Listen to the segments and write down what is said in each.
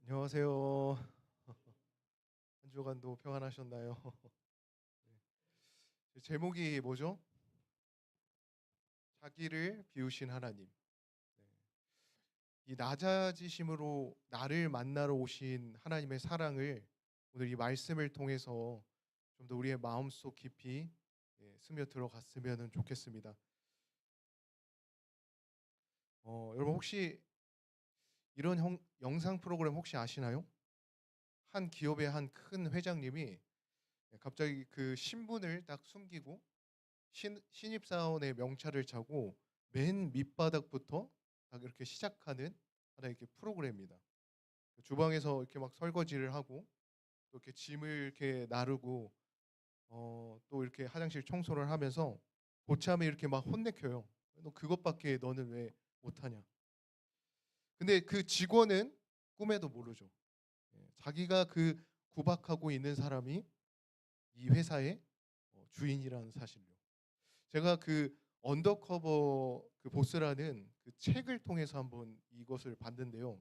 안녕하세요. 한 주간도 평안하셨나요? 네. 제목이 뭐죠? 자기를 비우신 하나님. 네. 이 낮아지심으로 나를 만나러 오신 하나님의 사랑을 오늘 이 말씀을 통해서 좀 더 우리의 마음속 깊이 스며 들어갔으면 좋겠습니다. 여러분 혹시 이런 영상 프로그램 혹시 아시나요? 한 기업의 한 큰 회장님이 갑자기 그 신분을 딱 숨기고 신입사원의 명찰을 차고 맨 밑바닥부터 딱 이렇게 시작하는 하나의 이렇게 프로그램입니다. 주방에서 이렇게 막 설거지를 하고 또 이렇게 짐을 이렇게 나르고 또 이렇게 화장실 청소를 하면서 고참에 이렇게 막 혼내켜요. "너 그것밖에 너는 왜 못하냐." 근데 그 직원은 꿈에도 모르죠. 자기가 그 구박하고 있는 사람이 이 회사의 주인이라는 사실요. 제가 그 언더커버 그 보스라는 그 책을 통해서 한번 이것을 봤는데요.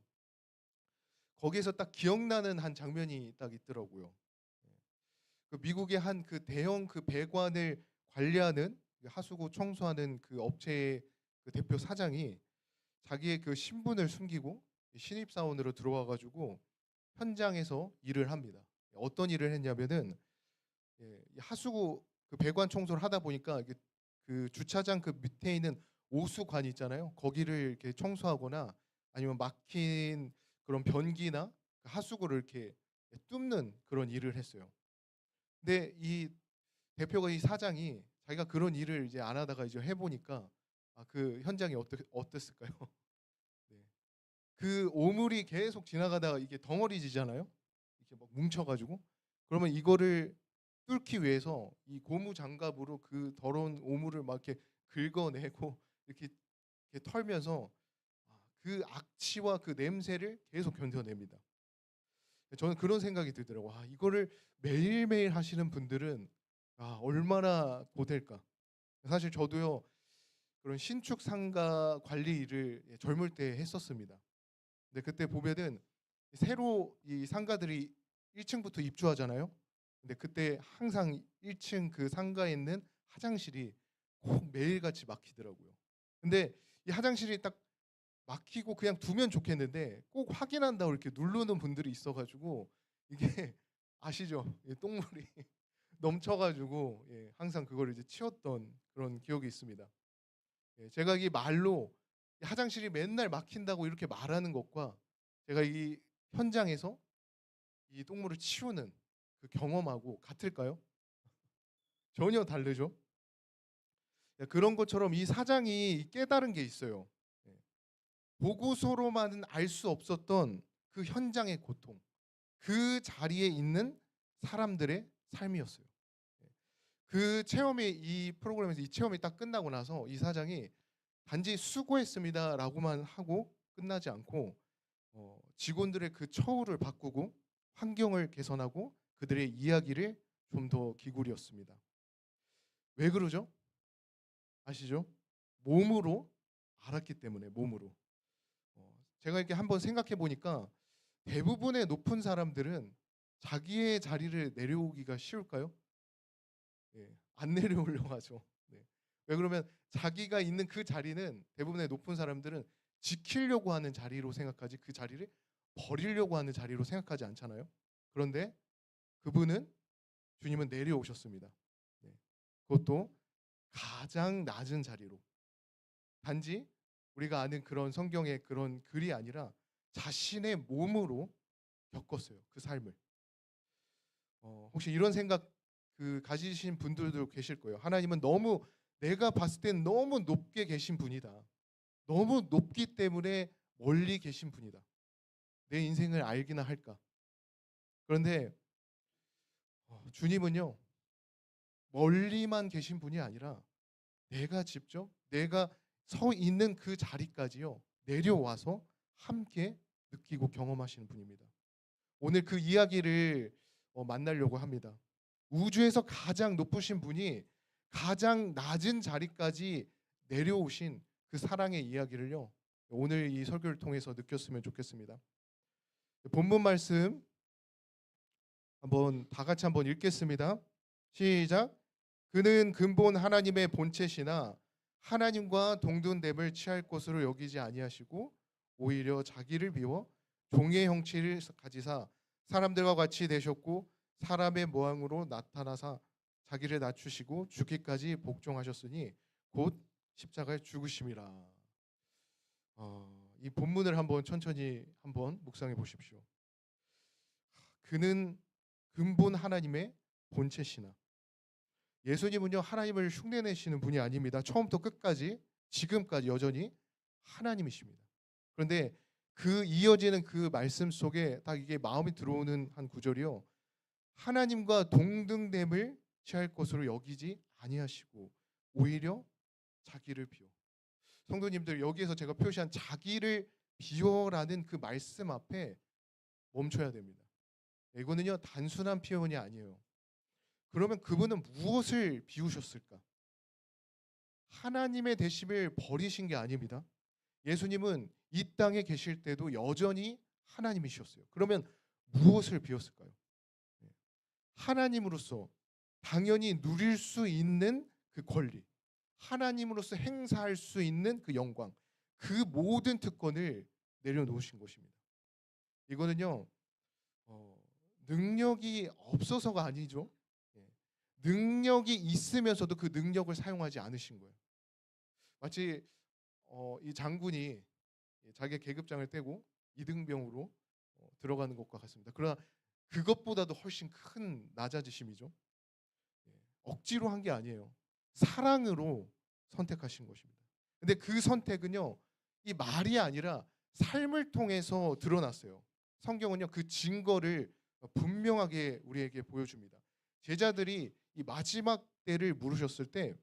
거기에서 딱 기억나는 한 장면이 딱 있더라고요. 예. 그 미국의 한 그 대형 그 배관을 관리하는 그 하수구 청소하는 그 업체의 그 대표 사장이 자기의 그 신분을 숨기고 신입사원으로 들어와 가지고 현장에서 일을 합니다. 어떤 일을 했냐면은 이 하수구 그 배관 청소를 하다 보니까 이게 그 주차장 그 밑에 있는 오수관 있잖아요. 거기를 이렇게 청소하거나 아니면 막힌 그런 변기나 그 하수구를 이렇게 뚫는 그런 일을 했어요. 근데 이 대표가 이 사장이 자기가 그런 일을 이제 안 하다가 이제 해 보니까 그 현장이 어땠을까요? 네. 그 오물이 계속 지나가다가 이게 덩어리지잖아요. 이렇게 막 뭉쳐 가지고. 그러면 이거를 뚫기 위해서 이 고무 장갑으로 그 더러운 오물을 막 이렇게 긁어내고 이렇게, 이렇게 털면서 그 악취와 그 냄새를 계속 견뎌냅니다. 저는 그런 생각이 들더라고요. 이거를 매일매일 하시는 분들은 얼마나 고될까. 사실 저도요. 그런 신축 상가 관리 일을 젊을 때 했었습니다. 근데 그때 보면은 새로 이 상가들이 1 층부터 입주하잖아요. 근데 그때 항상 1층 그 상가에 있는 화장실이 꼭 매일같이 막히더라고요. 근데 이 화장실이 딱 막히고 그냥 두면 좋겠는데 꼭 확인한다고 이렇게 누르는 분들이 있어 가지고 이게 아시죠? 똥물이 넘쳐 가지고 항상 그거를 이제 치웠던 그런 기억이 있습니다. 제가 이 말로 이 화장실이 맨날 막힌다고 이렇게 말하는 것과 제가 이 현장에서 이 똥물을 치우는 그 경험하고 같을까요? 전혀 다르죠. 그런 것처럼 이 사장이 깨달은 게 있어요. 예. 보고서로만은 알 수 없었던 그 현장의 고통, 그 자리에 있는 사람들의 삶이었어요. 예. 그 체험이 이 프로그램에서 이 체험이 딱 끝나고 나서 이 사장이 단지 "수고했습니다."라고만 하고 끝나지 않고 직원들의 그 처우를 바꾸고 환경을 개선하고 그들의 이야기를 좀 더 기울였습니다. 왜 그러죠? 아시죠? 몸으로 알았기 때문에 몸으로. 제가 이렇게 한번 생각해 보니까 대부분의 높은 사람들은 자기의 자리를 내려오기가 쉬울까요? 안 내려오려고 하죠. 네. 왜 그러면 자기가 있는 그 자리는 대부분의 높은 사람들은 지키려고 하는 자리로 생각하지 그 자리를 버리려고 하는 자리로 생각하지 않잖아요. 그런데 그분은 주님은 내려오셨습니다. 네. 그것도 가장 낮은 자리로. 단지 우리가 아는 그런 성경의 그런 글이 아니라 자신의 몸으로 겪었어요. 그 삶을. 혹시 이런 생각 가지신 분들도 계실 거예요. 하나님은 너무 내가 봤을 땐 너무 높게 계신 분이다. 너무 높기 때문에 멀리 계신 분이다. 내 인생을 알기나 할까? 그런데 주님은요. 멀리만 계신 분이 아니라 내가 직접 내가 서 있는 그 자리까지요. 내려와서 함께 느끼고 경험하시는 분입니다. 오늘 그 이야기를 만나려고 합니다. 우주에서 가장 높으신 분이 가장 낮은 자리까지 내려오신 그 사랑의 이야기를요. 오늘 이 설교를 통해서 느꼈으면 좋겠습니다. 본문 말씀 한번 다 같이 한번 읽겠습니다. 시작. 그는 근본 하나님의 본체시나 하나님과 동등됨을 취할 것으로 여기지 아니하시고 오히려 자기를 비워 종의 형체를 가지사 사람들과 같이 되셨고 사람의 모양으로 나타나사 자기를 낮추시고 죽기까지 복종하셨으니 곧 십자가에 죽으심이라. 이 본문을 한번 천천히 한번 묵상해 보십시오. 그는 근본 하나님의 본체시나. 예수님은요 하나님을 흉내내시는 분이 아닙니다. 처음부터 끝까지 지금까지 여전히 하나님이십니다. 그런데 그 이어지는 그 말씀 속에 딱 이게 마음이 들어오는 한 구절이요. 하나님과 동등됨을 취할 것으로 여기지 아니하시고 오히려 자기를 비워. 성도님들 여기에서 제가 표시한 자기를 비워라는 그 말씀 앞에 멈춰야 됩니다. 이거는요 단순한 표현이 아니에요. 그러면 그분은 무엇을 비우셨을까? 하나님의 대심을 버리신 게 아닙니다. 예수님은 이 땅에 계실 때도 여전히 하나님이셨어요. 그러면 무엇을 비웠을까요? 하나님으로서 당연히 누릴 수 있는 그 권리, 하나님으로서 행사할 수 있는 그 영광, 그 모든 특권을 내려놓으신 것입니다. 이거는요 능력이 없어서가 아니죠. 능력이 있으면서도 그 능력을 사용하지 않으신 거예요. 마치 이 장군이 자기 계급장을 떼고 이등병으로 들어가는 것과 같습니다. 그러나 그것보다도 훨씬 큰 낮아지심이죠. 억지로 한 게 아니에요. 사랑으로 선택하신 것입니다. 근데 그 선택은요, 이 말이 아니라 삶을 통해서 드러났어요. 성경은요, 그 증거를 분명하게 우리에게 보여줍니다. 제자들이 이 마지막 때를 물으셨을 때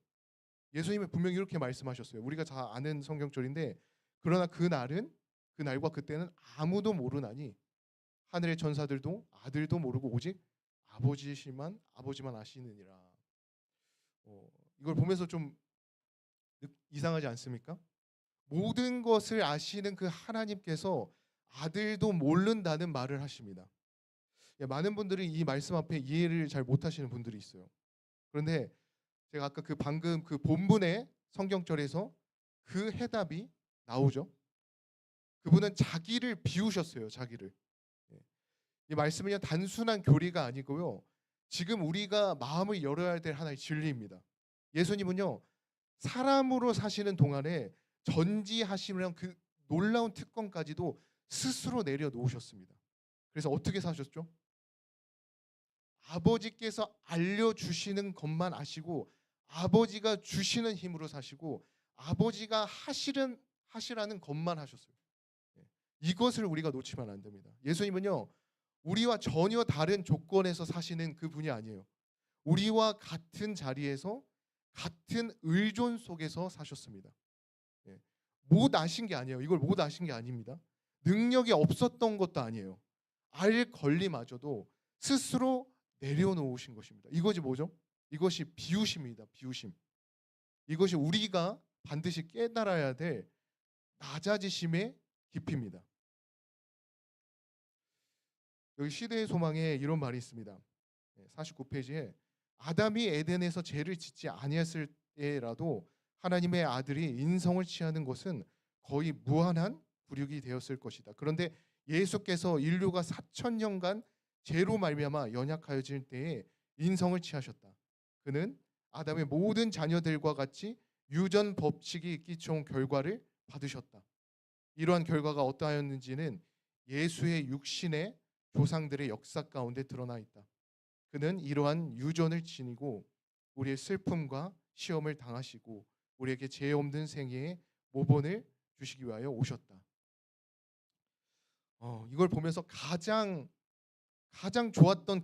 예수님이 분명히 이렇게 말씀하셨어요. 우리가 다 아는 성경절인데 그러나 그날과 그때는 아무도 모르나니 하늘의 전사들도 아들도 모르고 오직 아버지만 아시느니라. 이걸 보면서 좀 이상하지 않습니까? 모든 것을 아시는 그 하나님께서 아들도 모른다는 말을 하십니다. 많은 분들이 이 말씀 앞에 이해를 잘 못하시는 분들이 있어요. 그런데 제가 아까 방금 그 본문의 성경절에서 그 해답이 나오죠. 그분은 자기를 비우셨어요. 자기를. 예. 이 말씀은요 단순한 교리가 아니고요. 지금 우리가 마음을 열어야 될 하나의 진리입니다. 예수님은요 사람으로 사시는 동안에 전지하시면 그 놀라운 특권까지도 스스로 내려놓으셨습니다. 그래서 어떻게 사셨죠? 아버지께서 알려주시는 것만 아시고 아버지가 주시는 힘으로 사시고 아버지가 하시라는 것만 하셨어요. 예. 이것을 우리가 놓치면 안 됩니다. 예수님은요 우리와 전혀 다른 조건에서 사시는 그 분이 아니에요. 우리와 같은 자리에서 같은 의존 속에서 사셨습니다. 예. 못 아신 게 아니에요. 이걸 못 아신 게 아닙니다. 능력이 없었던 것도 아니에요. 알 권리마저도 스스로 내려놓으신 것입니다. 이것이 뭐죠? 이것이 비우심입니다. 비우심. 이것이 우리가 반드시 깨달아야 될 낮아지심의 깊이입니다. 여기 시대의 소망에 이런 말이 있습니다. 49페이지에 아담이 에덴에서 죄를 짓지 아니했을 때라도 하나님의 아들이 인성을 취하는 것은 거의 무한한 굴욕이 되었을 것이다. 그런데 예수께서 인류가 4,000년간 죄로 말미암아 연약하여질 때에 인성을 취하셨다. 그는 아담의 모든 자녀들과 같이 유전 법칙이 끼쳐온 결과를 받으셨다. 이러한 결과가 어떠하였는지는 예수의 육신의 조상들의 역사 가운데 드러나 있다. 그는 이러한 유전을 지니고 우리의 슬픔과 시험을 당하시고 우리에게 죄 없는 생애의 모본을 주시기 위하여 오셨다. 이걸 보면서 가장 좋았던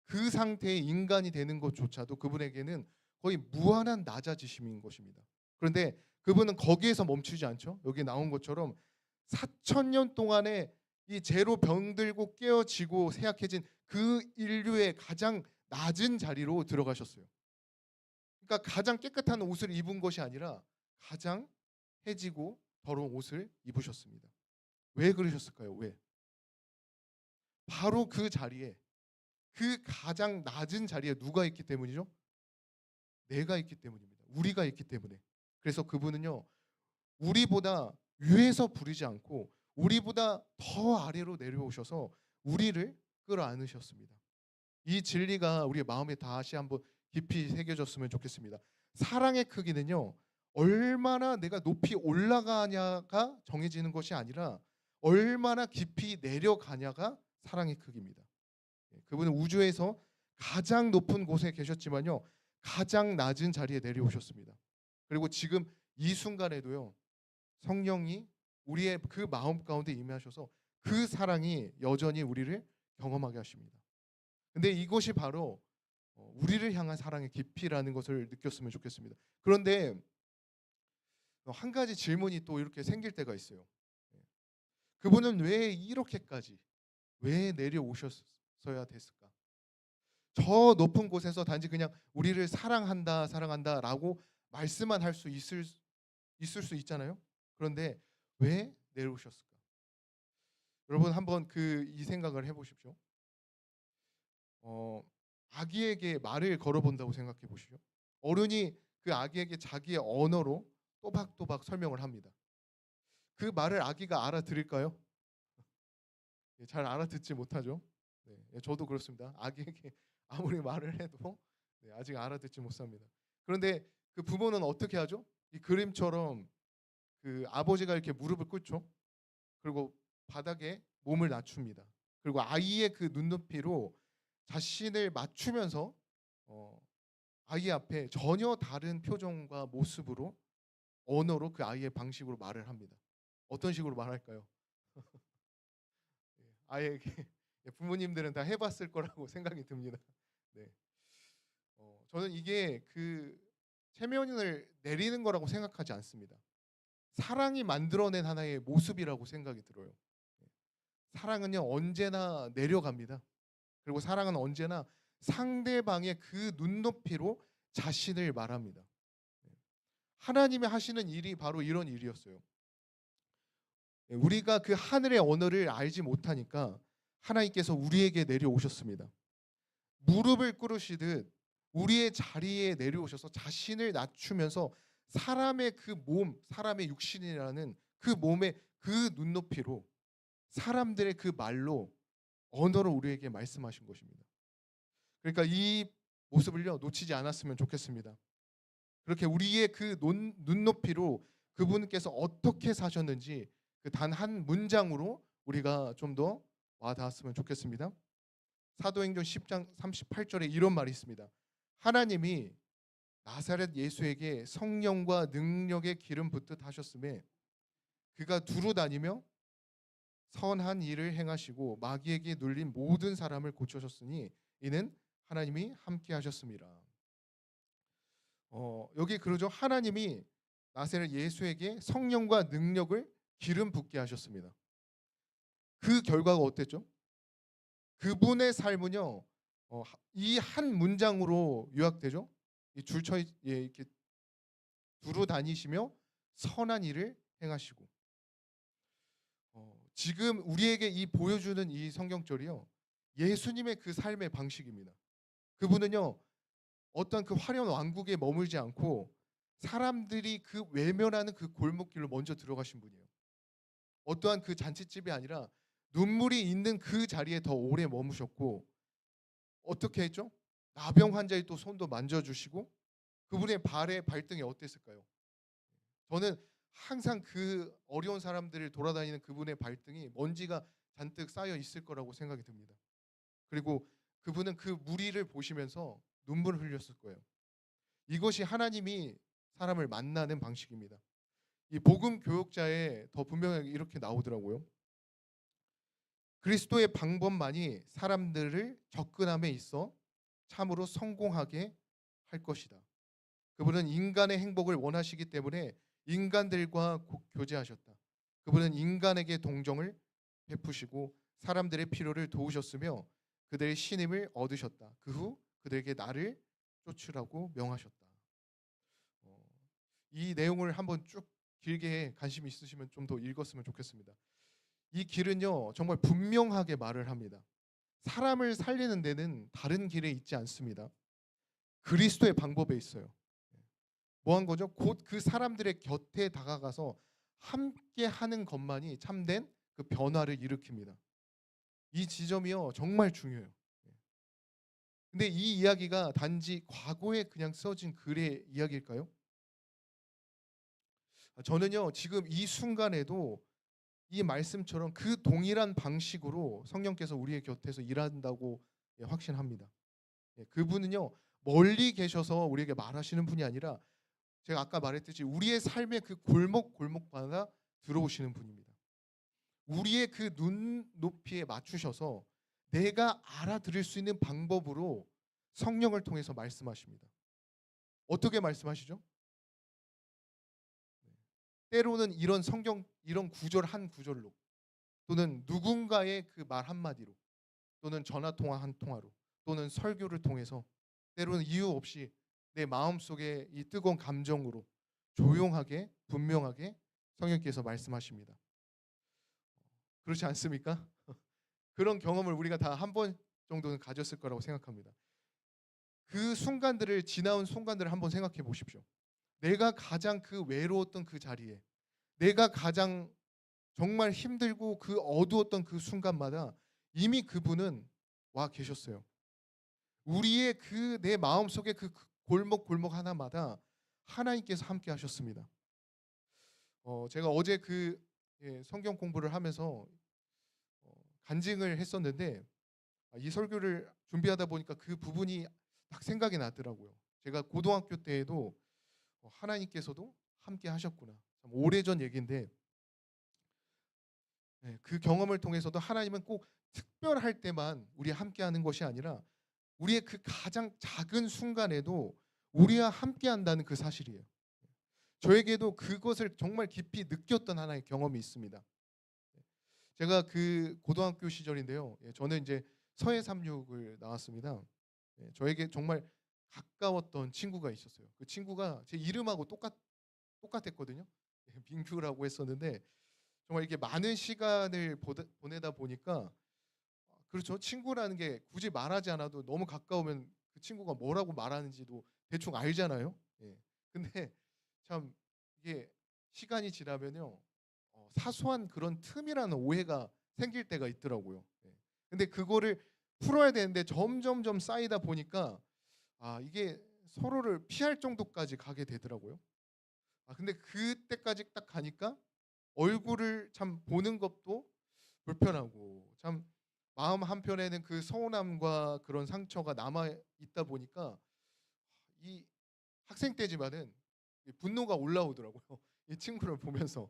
그 상태의 인간이 되는 것조차도 그분에게는 거의 무한한 낮아지심인 것입니다. 그런데 그분은 거기에서 멈추지 않죠. 여기 나온 것처럼 4,000년 동안에 이 죄로 병들고 깨어지고 쇠약해진 그 인류의 가장 낮은 자리로 들어가셨어요. 그러니까 가장 깨끗한 옷을 입은 것이 아니라 가장 해지고 더러운 옷을 입으셨습니다. 왜 그러셨을까요? 왜? 바로 그 자리에, 그 가장 낮은 자리에 누가 있기 때문이죠? 내가 있기 때문입니다. 우리가 있기 때문에. 그래서 그분은요, 우리보다 위에서 부리지 않고 우리보다 더 아래로 내려오셔서 우리를 끌어안으셨습니다. 이 진리가 우리의 마음에 다시 한번 깊이 새겨졌으면 좋겠습니다. 사랑의 크기는요, 얼마나 내가 높이 올라가냐가 정해지는 것이 아니라 얼마나 깊이 내려가냐가 사랑의 크기입니다. 그분은 우주에서 가장 높은 곳에 계셨지만요, 가장 낮은 자리에 내려오셨습니다. 그리고 지금 이 순간에도요, 성령이 우리의 그 마음 가운데 임하셔서 그 사랑이 여전히 우리를 경험하게 하십니다. 근데 이것이 바로 우리를 향한 사랑의 깊이라는 것을 느꼈으면 좋겠습니다. 그런데 한 가지 질문이 또 이렇게 생길 때가 있어요. 그분은 왜 이렇게까지, 왜 내려오셨어야 됐을까? 저 높은 곳에서 단지 그냥 우리를 사랑한다, 사랑한다라고 말씀만 할 수 있을 수 있잖아요. 그런데 왜 내려오셨을까? 여러분 한번 이 생각을 해보십시오. 어, 아기에게 말을 걸어본다고 생각해 보시죠. 어른이 그 아기에게 자기의 언어로 또박또박 설명을 합니다. 그 말을 아기가 알아들을까요? 잘 알아듣지 못하죠. 네, 저도 그렇습니다. 아기에게 아무리 말을 해도 아직 알아듣지 못합니다. 그런데 그 부모는 어떻게 하죠? 이 그림처럼 그 아버지가 이렇게 무릎을 꿇죠. 그리고 바닥에 몸을 낮춥니다. 그리고 아이의 그 눈높이로 자신을 맞추면서 어, 아이 앞에 전혀 다른 표정과 모습으로 언어로 그 아이의 방식으로 말을 합니다. 어떤 식으로 말할까요? 아이에게 부모님들은 다 해봤을 거라고 생각이 듭니다. 네. 저는 이게 그 체면을 내리는 거라고 생각하지 않습니다. 사랑이 만들어낸 하나의 모습이라고 생각이 들어요. 사랑은요 언제나 내려갑니다. 그리고 사랑은 언제나 상대방의 그 눈높이로 자신을 말합니다. 하나님이 하시는 일이 바로 이런 일이었어요. 우리가 그 하늘의 언어를 알지 못하니까 하나님께서 우리에게 내려오셨습니다. 무릎을 꿇으시듯 우리의 자리에 내려오셔서 자신을 낮추면서 사람의 그 몸, 사람의 육신이라는 그 몸의 그 눈높이로 사람들의 그 말로 언어로 우리에게 말씀하신 것입니다. 그러니까 이 모습을요 놓치지 않았으면 좋겠습니다. 그렇게 우리의 그 눈높이로 그분께서 어떻게 사셨는지 그 단 한 문장으로 우리가 좀 더 와닿았으면 좋겠습니다. 사도행전 10장 38절에 이런 말이 있습니다. 하나님이 나사렛 예수에게 성령과 능력의 기름 붓듯 하셨음에 그가 두루 다니며 선한 일을 행하시고 마귀에게 눌린 모든 사람을 고쳐셨으니 이는 하나님이 함께 하셨습니다. 여기 그러죠. 하나님이 나사렛 예수에게 성령과 능력을 기름 붓게 하셨습니다. 그 결과가 어땠죠? 그분의 삶은요. 이 한 문장으로 요약되죠. 이 줄쳐 이렇게 두루 다니시며 선한 일을 행하시고 지금 우리에게 이 보여주는 이 성경절이요. 예수님의 그 삶의 방식입니다. 그분은요. 어떤 그 화려한 왕국에 머물지 않고 사람들이 그 외면하는 그 골목길로 먼저 들어가신 분이에요. 어떠한 그 잔치집이 아니라 눈물이 있는 그 자리에 더 오래 머무셨고 어떻게 했죠? 나병 환자의 또 손도 만져주시고 그분의 발등이 어땠을까요? 저는 항상 그 어려운 사람들을 돌아다니는 그분의 발등이 먼지가 잔뜩 쌓여 있을 거라고 생각이 듭니다. 그리고 그분은 그 무리를 보시면서 눈물을 흘렸을 거예요. 이것이 하나님이 사람을 만나는 방식입니다. 이 복음 교역자에 더 분명하게 이렇게 나오더라고요. 그리스도의 방법만이 사람들을 접근함에 있어 참으로 성공하게 할 것이다. 그분은 인간의 행복을 원하시기 때문에 인간들과 교제하셨다. 그분은 인간에게 동정을 베푸시고 사람들의 필요를 도우셨으며 그들의 신임을 얻으셨다. 그 후 그들에게 나를 쫓으라고 명하셨다. 이 내용을 한번 쭉 길게 관심 있으시면 좀 더 읽었으면 좋겠습니다. 이 길은요 정말 분명하게 말을 합니다. 사람을 살리는 데는 다른 길에 있지 않습니다. 그리스도의 방법에 있어요. 뭐 한 거죠? 곧 그 사람들의 곁에 다가가서 함께 하는 것만이 참된 그 변화를 일으킵니다. 이 지점이요, 정말 중요해요. 근데 이 이야기가 단지 과거에 그냥 써진 글의 이야기일까요? 저는요, 지금 이 순간에도 이 말씀처럼 그 동일한 방식으로 성령께서 우리의 곁에서 일한다고 확신합니다. 그분은요, 멀리 계셔서 우리에게 말하시는 분이 아니라 제가 아까 말했듯이 우리의 삶의 그 골목골목마다 들어오시는 분입니다. 우리의 그 눈높이에 맞추셔서 내가 알아들을 수 있는 방법으로 성령을 통해서 말씀하십니다. 어떻게 말씀하시죠? 때로는 이런 성경 이런 구절 한 구절로, 또는 누군가의 그 말 한마디로, 또는 전화 통화 한 통화로, 또는 설교를 통해서, 때로는 이유 없이 내 마음속에 이 뜨거운 감정으로 조용하게 분명하게 성령께서 말씀하십니다. 그렇지 않습니까? 그런 경험을 우리가 다 한 번 정도는 가졌을 거라고 생각합니다. 그 순간들을, 지나온 순간들을 한번 생각해 보십시오. 내가 가장 그 외로웠던 그 자리에, 내가 가장 정말 힘들고 그 어두웠던 그 순간마다 이미 그분은 와 계셨어요. 우리의 그 내 마음속의 그 골목 하나마다 하나님께서 함께 하셨습니다. 제가 어제 성경 공부를 하면서 간증을 했었는데, 이 설교를 준비하다 보니까 그 부분이 딱 생각이 나더라고요. 제가 고등학교 때에도 하나님께서도 함께 하셨구나. 참 오래전 얘기인데, 그 경험을 통해서도 하나님은 꼭 특별할 때만 우리 함께 하는 것이 아니라 우리의 그 가장 작은 순간에도 우리와 함께 한다는 그 사실이에요. 저에게도 그것을 정말 깊이 느꼈던 하나의 경험이 있습니다. 제가 그 고등학교 시절인데요. 저는 이제 서해삼육을 나왔습니다. 저에게 정말 가까웠던 친구가 있었어요. 그 친구가 제 이름하고 똑같았거든요. 민규라고 했었는데, 정말 이게 많은 시간을 보내다 보니까, 그렇죠. 친구라는 게 굳이 말하지 않아도 너무 가까우면 그 친구가 뭐라고 말하는지도 대충 알잖아요. 예. 근데 참 이게 시간이 지나면요, 사소한 그런 틈이라는 오해가 생길 때가 있더라고요. 예. 근데 그거를 풀어야 되는데 점점점 쌓이다 보니까 이게 서로를 피할 정도까지 가게 되더라고요. 근데 그때까지 딱 가니까 얼굴을 참 보는 것도 불편하고, 참 마음 한편에는 그 서운함과 그런 상처가 남아 있다 보니까 이 학생 때지만은 이 분노가 올라오더라고요. 이 친구를 보면서.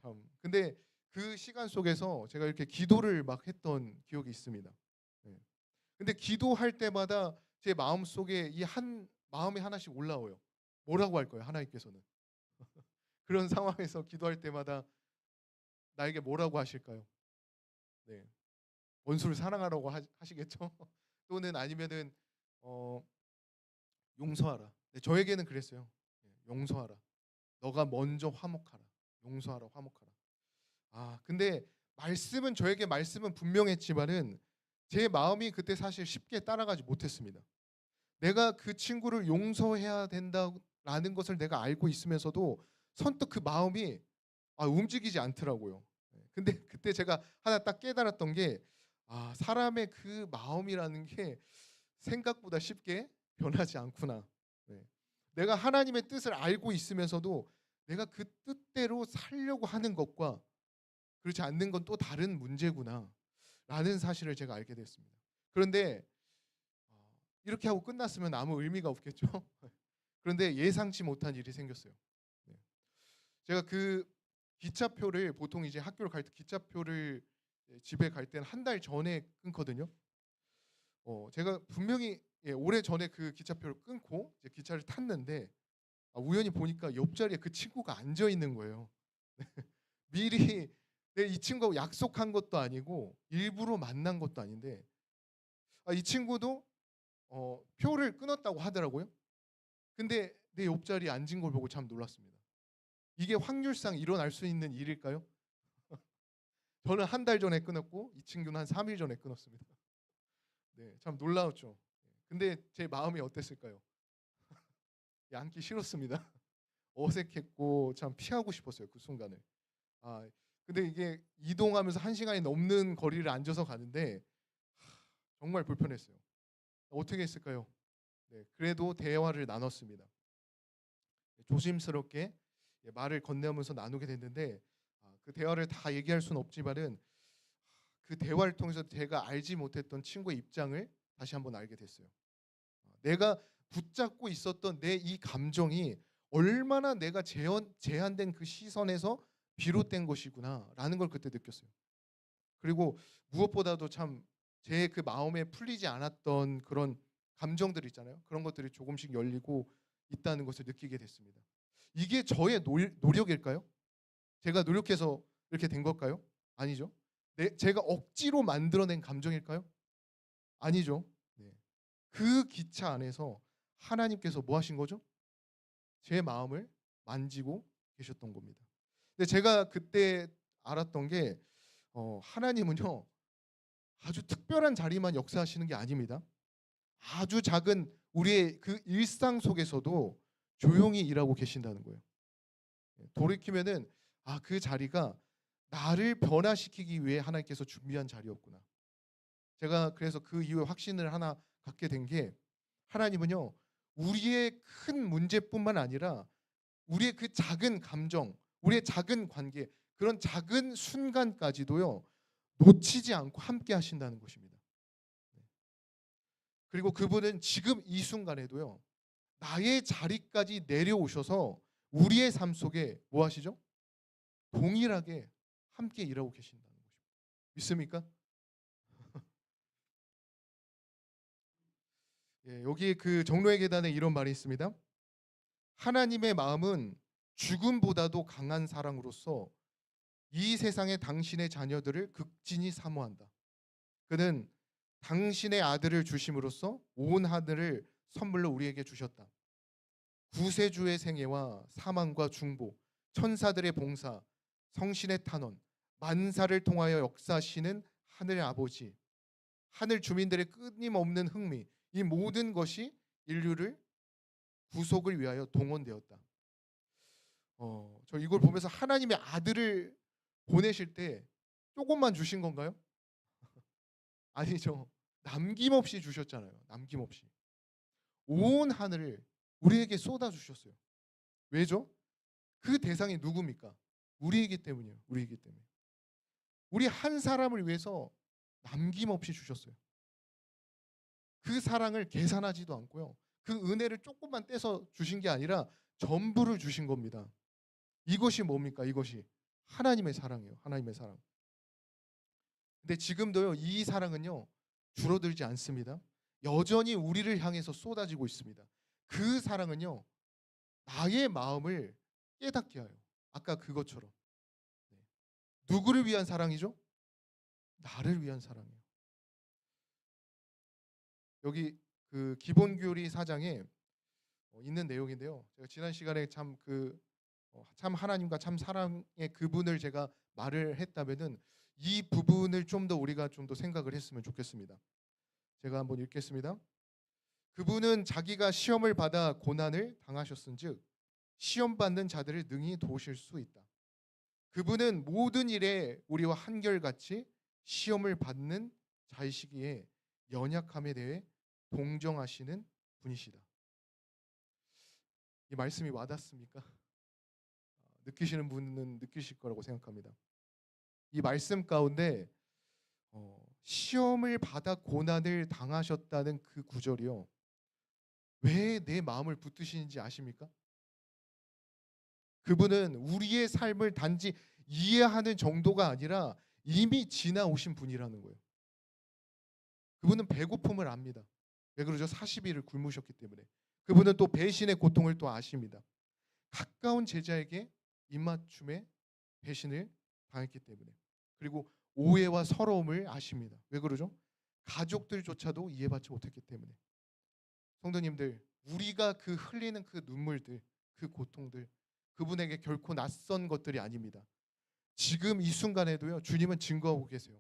참. 근데 그 시간 속에서 제가 이렇게 기도를 막 했던 기억이 있습니다. 예. 근데 기도할 때마다 제 마음속에 이 한 마음이 하나씩 올라와요. 뭐라고 할까요? 하나님께서는. 그런 상황에서 기도할 때마다 나에게 뭐라고 하실까요? 네. 원수를 사랑하라고 하시겠죠? 또는 아니면은 어 용서하라. 네, 저에게는 그랬어요. 용서하라. 너가 먼저 화목하라. 용서하라, 화목하라. 근데 말씀은 분명했지만은 제 마음이 그때 사실 쉽게 따라가지 못했습니다. 내가 그 친구를 용서해야 된다라는 것을 내가 알고 있으면서도 선뜻 그 마음이 움직이지 않더라고요. 근데 그때 제가 하나 딱 깨달았던 게, 사람의 그 마음이라는 게 생각보다 쉽게 변하지 않구나. 네. 내가 하나님의 뜻을 알고 있으면서도 내가 그 뜻대로 살려고 하는 것과 그렇지 않는 건 또 다른 문제구나 라는 사실을 제가 알게 됐습니다. 그런데 이렇게 하고 끝났으면 아무 의미가 없겠죠. 그런데 예상치 못한 일이 생겼어요. 네. 제가 그 기차표를, 보통 이제 학교를 갈 때 기차표를 집에 갈 때는 한 달 전에 끊거든요. 제가 분명히 오래전에 그 기차표를 끊고 이제 기차를 탔는데, 우연히 보니까 옆자리에 그 친구가 앉아 있는 거예요. 미리 이 친구하고 약속한 것도 아니고 일부러 만난 것도 아닌데, 이 친구도 표를 끊었다고 하더라고요. 근데 내 옆자리에 앉은 걸 보고 참 놀랐습니다. 이게 확률상 일어날 수 있는 일일까요? 저는 한 달 전에 끊었고 이 친구는 한 3일 전에 끊었습니다. 네, 참 놀라웠죠. 근데 제 마음이 어땠을까요? 앉기 싫었습니다. 어색했고 참 피하고 싶었어요, 그 순간을. 아, 근데 이게 이동하면서 1시간이 넘는 거리를 앉아서 가는데 정말 불편했어요. 어떻게 했을까요? 네, 그래도 대화를 나눴습니다. 조심스럽게 말을 건네면서 나누게 됐는데 그 대화를 다 얘기할 수는 없지만은 그 대화를 통해서 제가 알지 못했던 친구의 입장을 다시 한번 알게 됐어요. 내가 붙잡고 있었던 내 이 감정이 얼마나 내가 제한된 그 시선에서 비롯된 것이구나라는 걸 그때 느꼈어요. 그리고 무엇보다도 참 제 그 마음에 풀리지 않았던 그런 감정들 있잖아요. 그런 것들이 조금씩 열리고 있다는 것을 느끼게 됐습니다. 이게 저의 노력일까요? 제가 노력해서 이렇게 된 걸까요? 아니죠. 제가 억지로 만들어낸 감정일까요? 아니죠. 네. 그 기차 안에서 하나님께서 뭐 하신 거죠? 제 마음을 만지고 계셨던 겁니다. 근데 제가 그때 알았던 게 하나님은요 아주 특별한 자리만 역사하시는 게 아닙니다. 아주 작은 우리의 그 일상 속에서도 조용히 일하고 계신다는 거예요. 돌이키면은 그 자리가 나를 변화시키기 위해 하나님께서 준비한 자리였구나. 제가 그래서 그 이후에 확신을 하나 갖게 된 게 하나님은요 우리의 큰 문제뿐만 아니라 우리의 그 작은 감정, 우리의 작은 관계, 그런 작은 순간까지도요 놓치지 않고 함께 하신다는 것입니다. 그리고 그분은 지금 이 순간에도요 나의 자리까지 내려오셔서 우리의 삶 속에 뭐 하시죠? 동일하게 함께 일하고 계신다는 것입니다. 믿습니까? 예, 여기 그 정로의 계단에 이런 말이 있습니다. 하나님의 마음은 죽음보다도 강한 사랑으로서 이 세상의 당신의 자녀들을 극진히 사모한다. 그는 당신의 아들을 주심으로써 온 하늘을 선물로 우리에게 주셨다. 구세주의 생애와 사망과 중보, 천사들의 봉사, 성신의 탄원, 만사를 통하여 역사하시는 하늘의 아버지, 하늘 주민들의 끊임없는 흥미, 이 모든 것이 인류를 구속을 위하여 동원되었다. 저 이걸 보면서 하나님의 아들을 보내실 때 조금만 주신 건가요? 아니죠. 남김없이 주셨잖아요. 남김없이. 온 하늘을 우리에게 쏟아 주셨어요. 왜죠? 그 대상이 누굽니까? 우리이기 때문이에요. 우리이기 때문에. 우리 한 사람을 위해서 남김없이 주셨어요. 그 사랑을 계산하지도 않고요. 그 은혜를 조금만 떼서 주신 게 아니라 전부를 주신 겁니다. 이것이 뭡니까? 이것이 하나님의 사랑이에요. 하나님의 사랑. 근데 지금도요. 이 사랑은요. 줄어들지 않습니다. 여전히 우리를 향해서 쏟아지고 있습니다. 그 사랑은요. 나의 마음을 깨닫게 하여. 아까 그것처럼. 네. 누구를 위한 사랑이죠? 나를 위한 사랑이에요. 여기 그 기본교리 4장에 있는 내용인데요. 제가 지난 시간에 참 하나님과 참 사랑의 그분을 제가 말을 했다면은 이 부분을 좀 더 우리가 좀 더 생각을 했으면 좋겠습니다. 제가 한번 읽겠습니다. 그분은 자기가 시험을 받아 고난을 당하셨은즉 시험 받는 자들을 능히 도우실 수 있다. 그분은 모든 일에 우리와 한결같이 시험을 받는 자이시기에 연약함에 대해 동정하시는 분이시다. 이 말씀이 와닿습니까? 느끼시는 분은 느끼실 거라고 생각합니다. 이 말씀 가운데 시험을 받아 고난을 당하셨다는 그 구절이요. 왜 내 마음을 붙드시는지 아십니까? 그분은 우리의 삶을 단지 이해하는 정도가 아니라 이미 지나오신 분이라는 거예요. 그분은 배고픔을 압니다. 왜 그러죠? 40일을 굶으셨기 때문에. 그분은 또 배신의 고통을 또 아십니다. 가까운 제자에게 입맞춤에 배신을 당했기 때문에. 그리고 오해와 서러움을 아십니다. 왜 그러죠? 가족들조차도 이해받지 못했기 때문에. 성도님들, 우리가 그 흘리는 그 눈물들, 그 고통들, 그분에게 결코 낯선 것들이 아닙니다. 지금 이 순간에도요, 주님은 증거하고 계세요.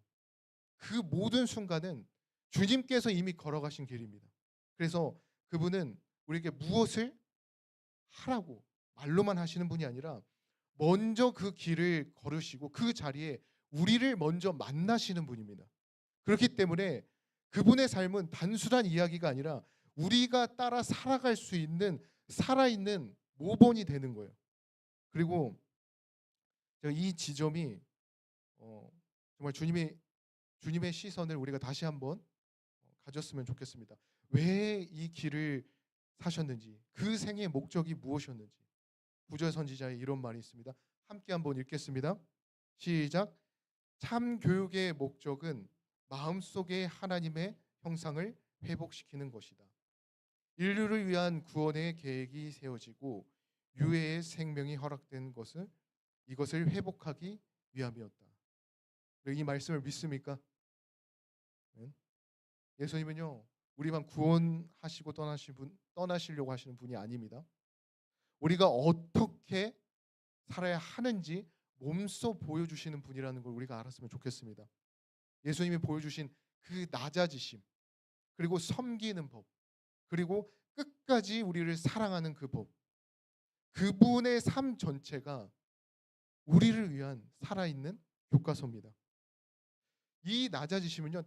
그 모든 순간은 주님께서 이미 걸어가신 길입니다. 그래서 그분은 우리에게 무엇을 하라고 말로만 하시는 분이 아니라 먼저 그 길을 걸으시고 그 자리에 우리를 먼저 만나시는 분입니다. 그렇기 때문에 그분의 삶은 단순한 이야기가 아니라 우리가 따라 살아갈 수 있는 살아있는 모본이 되는 거예요. 그리고 제가 이 지점이 정말 주님의 시선을 우리가 다시 한번 가졌으면 좋겠습니다. 왜 이 길을 사셨는지, 그 생의 목적이 무엇이었는지. 구절 선지자의 이런 말이 있습니다. 함께 한번 읽겠습니다. 시작. 참 교육의 목적은 마음속에 하나님의 형상을 회복시키는 것이다. 인류를 위한 구원의 계획이 세워지고 유해의 생명이 허락된 것은 이것을 회복하기 위함이었다. 이 말씀을 믿습니까? 예수님은요, 우리만 구원하시고 떠나시려고 하시는 분이 아닙니다. 우리가 어떻게 살아야 하는지 몸소 보여주시는 분이라는 걸 우리가 알았으면 좋겠습니다. 예수님이 보여주신 그 낮아지심, 그리고 섬기는 법, 그리고 끝까지 우리를 사랑하는 그 법, 그분의 삶 전체가 우리를 위한 살아있는 교과서입니다. 이 낮아지심은요,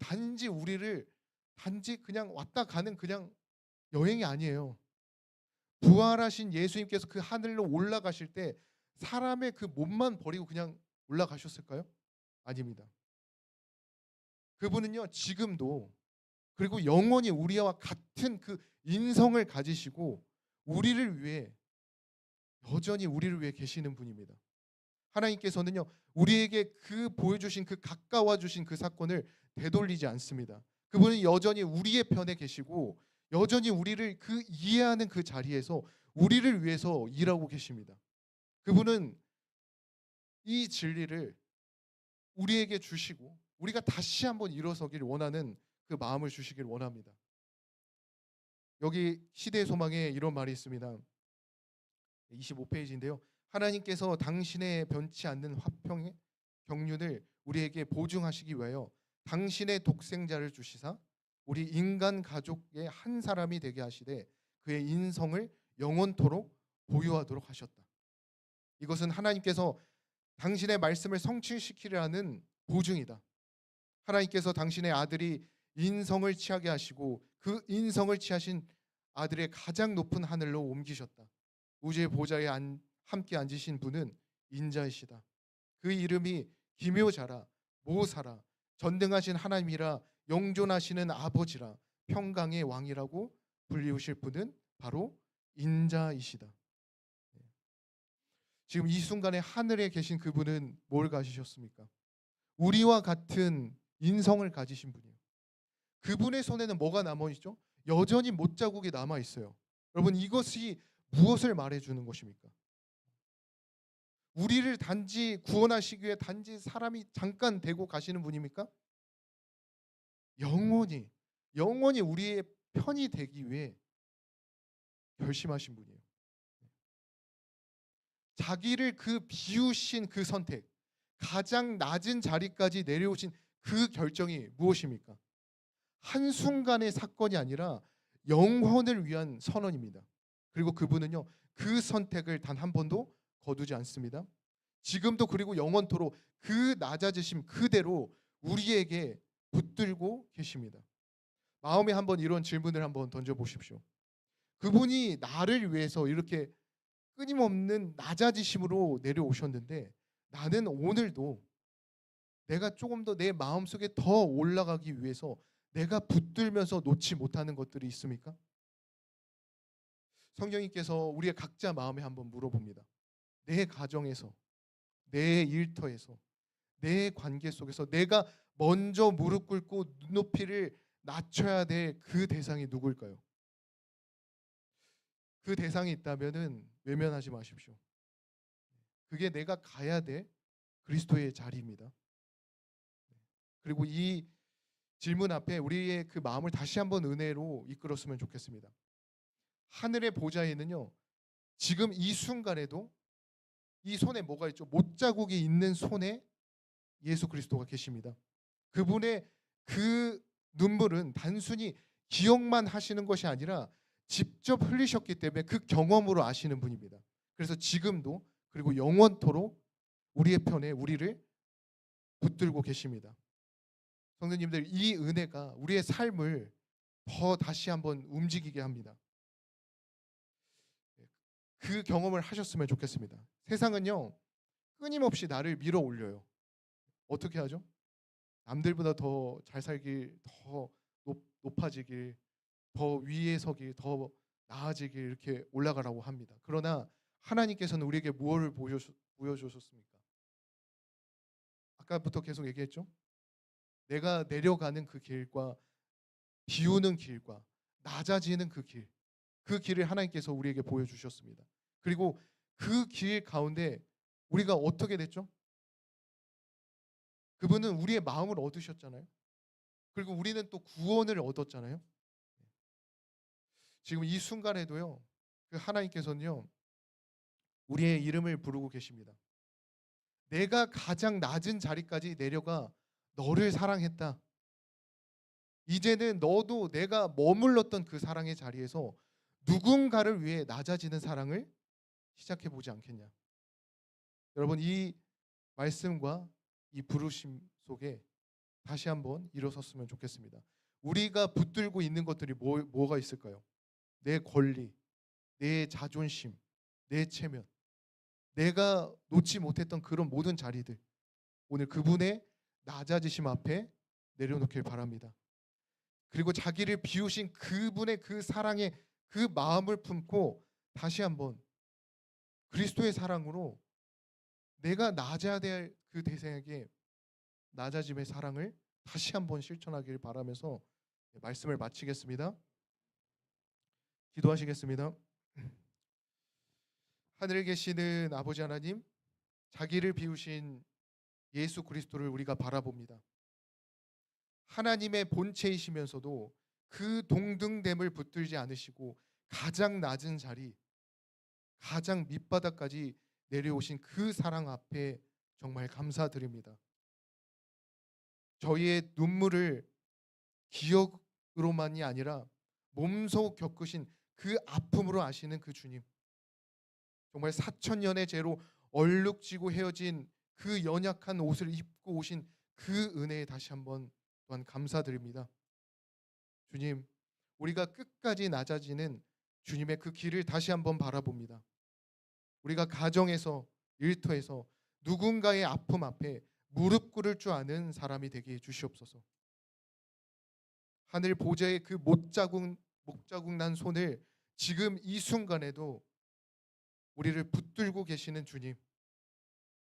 단지 그냥 왔다 가는 그냥 여행이 아니에요. 부활하신 예수님께서 그 하늘로 올라가실 때 사람의 그 몸만 버리고 그냥 올라가셨을까요? 아닙니다. 그분은요, 지금도 그리고 영원히 우리와 같은 그 인성을 가지시고 여전히 우리를 위해 계시는 분입니다. 하나님께서는요, 우리에게 그 보여주신 그 가까워 주신 그 사건을 되돌리지 않습니다. 그분은 여전히 우리의 편에 계시고 여전히 우리를 그 이해하는 그 자리에서 우리를 위해서 일하고 계십니다. 그분은 이 진리를 우리에게 주시고 우리가 다시 한번 일어서길 원하는 그 마음을 주시길 원합니다. 여기 시대의 소망에 이런 말이 있습니다. 25페이지인데요. 하나님께서 당신의 변치 않는 화평의 경륜을 우리에게 보증하시기 위하여 당신의 독생자를 주시사 우리 인간 가족의 한 사람이 되게 하시되 그의 인성을 영원토록 보유하도록 하셨다. 이것은 하나님께서 당신의 말씀을 성취시키려 하는 보증이다. 하나님께서 당신의 아들이 인성을 취하게 하시고 그 인성을 취하신 아들의 가장 높은 하늘로 옮기셨다. 우주의 보좌에 함께 앉으신 분은 인자이시다. 그 이름이 기묘자라, 모사라, 전능하신 하나님이라, 영존하시는 아버지라, 평강의 왕이라고 불리우실 분은 바로 인자이시다. 지금 이 순간에 하늘에 계신 그분은 뭘 가지셨습니까? 우리와 같은 인성을 가지신 분이에요. 그분의 손에는 뭐가 남아있죠? 여전히 못자국이 남아있어요. 여러분, 이것이 무엇을 말해주는 것입니까? 우리를 단지 구원하시기 위해 단지 사람이 잠깐 되고 가시는 분입니까? 영원히 우리의 편이 되기 위해 결심하신 분이에요. 자기를 그 비우신 그 선택, 가장 낮은 자리까지 내려오신 그 결정이 무엇입니까? 한순간의 사건이 아니라 영혼을 위한 선언입니다. 그리고 그분은요, 그 선택을 단 한 번도 거두지 않습니다. 지금도 그리고 영원토록 그 낮아지심 그대로 우리에게 붙들고 계십니다. 마음에 한번 이런 질문을 한번 던져보십시오. 그분이 나를 위해서 이렇게 끊임없는 낮아지심으로 내려오셨는데 나는 오늘도 내가 조금 더 내 마음속에 더 올라가기 위해서 내가 붙들면서 놓지 못하는 것들이 있습니까? 성령님께서 우리의 각자 마음에 한번 물어봅니다. 내 가정에서, 내 일터에서, 내 관계 속에서 내가 먼저 무릎 꿇고 눈높이를 낮춰야 될 그 대상이 누구일까요? 그 대상이 있다면은 외면하지 마십시오. 그게 내가 가야 될 그리스도의 자리입니다. 그리고 이 질문 앞에 우리의 그 마음을 다시 한번 은혜로 이끌었으면 좋겠습니다. 하늘의 보좌에는요, 지금 이 순간에도 이 손에 뭐가 있죠? 못자국이 있는 손에 예수 그리스도가 계십니다. 그분의 그 눈물은 단순히 기억만 하시는 것이 아니라 직접 흘리셨기 때문에 그 경험으로 아시는 분입니다. 그래서 지금도 그리고 영원토록 우리의 편에 우리를 붙들고 계십니다. 성도님들, 이 은혜가 우리의 삶을 더 다시 한번 움직이게 합니다. 그 경험을 하셨으면 좋겠습니다. 세상은요, 끊임없이 나를 밀어 올려요. 어떻게 하죠? 남들보다 더 잘 살길, 더 높아지길, 더 위에 서길, 더 나아지길 이렇게 올라가라고 합니다. 그러나 하나님께서는 우리에게 무엇을 보여주셨습니까? 아까부터 계속 얘기했죠. 내가 내려가는 그 길과 비우는 길과 낮아지는 그 길, 그 길을 하나님께서 우리에게 보여주셨습니다. 그리고 그 길 가운데 우리가 어떻게 됐죠? 그분은 우리의 마음을 얻으셨잖아요. 그리고 우리는 또 구원을 얻었잖아요. 지금 이 순간에도요, 그 하나님께서는요, 우리의 이름을 부르고 계십니다. 내가 가장 낮은 자리까지 내려가 너를 사랑했다. 이제는 너도 내가 머물렀던 그 사랑의 자리에서 누군가를 위해 낮아지는 사랑을 시작해 보지 않겠냐. 여러분, 이 말씀과 이 부르심 속에 다시 한번 일어섰으면 좋겠습니다. 우리가 붙들고 있는 것들이 뭐가 있을까요? 내 권리, 내 자존심, 내 체면, 내가 놓지 못했던 그런 모든 자리들, 오늘 그분의 낮아지심 앞에 내려놓길 바랍니다. 그리고 자기를 비우신 그분의 그 사랑의 그 마음을 품고 다시 한번 그리스도의 사랑으로 내가 낮아야 될 그 대상에게 낮아짐의 사랑을 다시 한번 실천하길 바라면서 말씀을 마치겠습니다. 기도하시겠습니다. 하늘에 계시는 아버지 하나님, 자기를 비우신 예수 그리스도를 우리가 바라봅니다. 하나님의 본체이시면서도 그 동등됨을 붙들지 않으시고 가장 낮은 자리, 가장 밑바닥까지 내려오신 그 사랑 앞에 정말 감사드립니다. 저희의 눈물을 기억으로만이 아니라 몸소 겪으신 그 아픔으로 아시는 그 주님, 정말 4,000년의 죄로 얼룩지고 헤어진 그 연약한 옷을 입고 오신 그 은혜에 다시 한번 또한 감사드립니다. 주님, 우리가 끝까지 낮아지는 주님의 그 길을 다시 한번 바라봅니다. 우리가 가정에서, 일터에서 누군가의 아픔 앞에 무릎 꿇을 줄 아는 사람이 되게 해 주시옵소서. 하늘 보좌의 그 목자국 난 손을 지금 이 순간에도 우리를 붙들고 계시는 주님,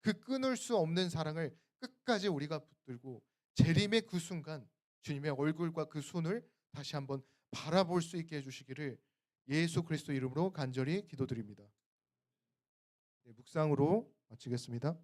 그 끊을 수 없는 사랑을 끝까지 우리가 붙들고 재림의 그 순간 주님의 얼굴과 그 손을 다시 한번 바라볼 수 있게 해주시기를 예수 그리스도 이름으로 간절히 기도드립니다. 묵상으로 마치겠습니다.